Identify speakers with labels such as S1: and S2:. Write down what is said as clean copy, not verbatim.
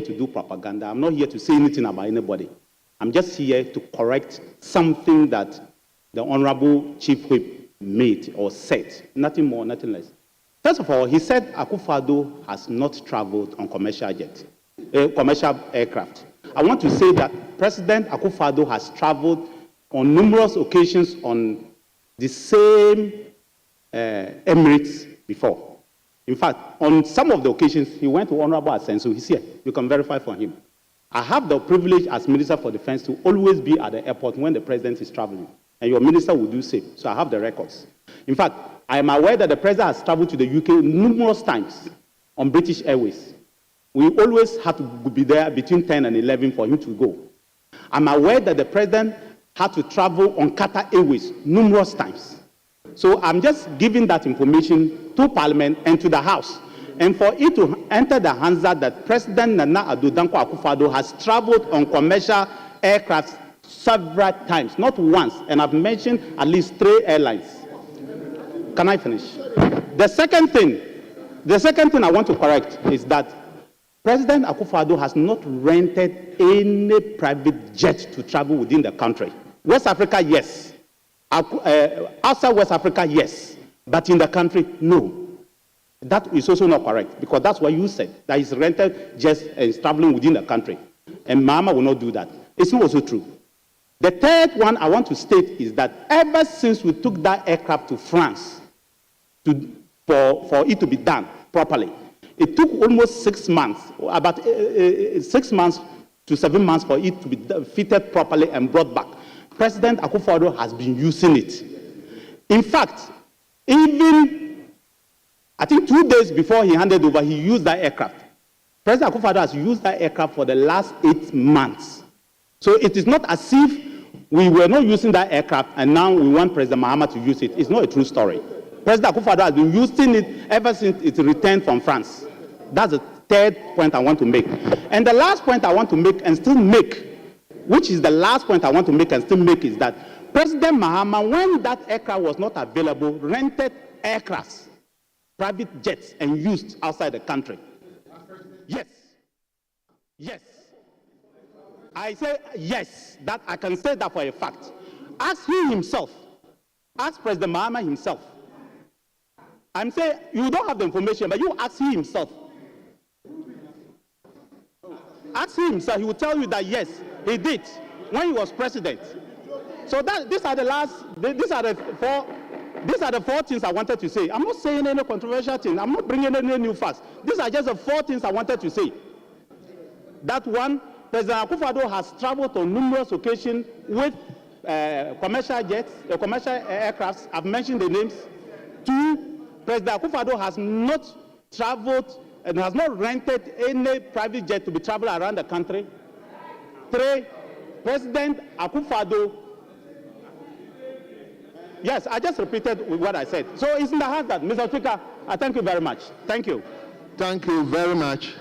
S1: to do propaganda. I'm not here to say anything about anybody. I'm just here to correct something that the Honorable Chief Whip made or said. Nothing more, nothing less. First of all, he said Akufo-Addo has not traveled on commercial aircraft. I want to say that President Akufo-Addo has traveled on numerous occasions on the same Emirates before. In fact, on some of the occasions, he went to Honorable Asenso. He's here. You can verify for him. I have the privilege as Minister for Defense to always be at the airport when the President is traveling. And your minister will do same. So I have the records. In fact, I am aware that the President has traveled to the UK numerous times on British Airways. We always have to be there between 10 and 11 for him to go. I'm aware that the President had to travel on Qatar Airways numerous times. So I'm just giving that information to Parliament and to the House. And for it to enter the hands that President Nana Addo Dankwa Akufo-Addo has traveled on commercial aircraft several times, not once, and I've mentioned at least 3 airlines. Can I finish? The second thing I want to correct is that President Akufo-Addo has not rented any private jet to travel within the country. West Africa, yes. Outside West Africa, yes. But in the country, no. That is also not correct, because that's what you said, that he's rented jets and is traveling within the country. And Mahama will not do that. It's not also true. The third one I want to state is that ever since we took that aircraft to France for it to be done properly, it took almost 6 months, about 6 months to 7 months for it to be fitted properly and brought back. President Akufo-Addo has been using it. In fact, even, I think 2 days before he handed over, he used that aircraft. President Akufo-Addo has used that aircraft for the last 8 months. So it is not as if we were not using that aircraft and now we want President Mahama to use it. It's not a true story. President Akufo-Addo has been using it ever since it returned from France. That's the third point I want to make. And the last point I want to make and still make, which is the last point I want to make and still make, is that President Mahama, when that aircraft was not available, rented aircrafts, private jets, and used outside the country. Yes. Yes. I say yes, that I can say that for a fact. Ask him himself. Ask President Mahama himself. I'm saying you don't have the information, but you ask him himself. Ask him himself. He will tell you that yes, he did when he was president. So these are the 4 things I wanted to say. I'm not saying any controversial thing. I'm not bringing any new facts. These are just the 4 things I wanted to say. That one, President Akufo-Addo has traveled on numerous occasions with commercial jets, commercial aircrafts. I've mentioned the names. 2, President Akufo-Addo has not traveled and has not rented any private jet to be traveling around the country. 3, President Akufo-Addo, yes, I just repeated what I said. So it's in the hands that, Mr. Speaker, I thank you very much. Thank you.
S2: Thank you very much.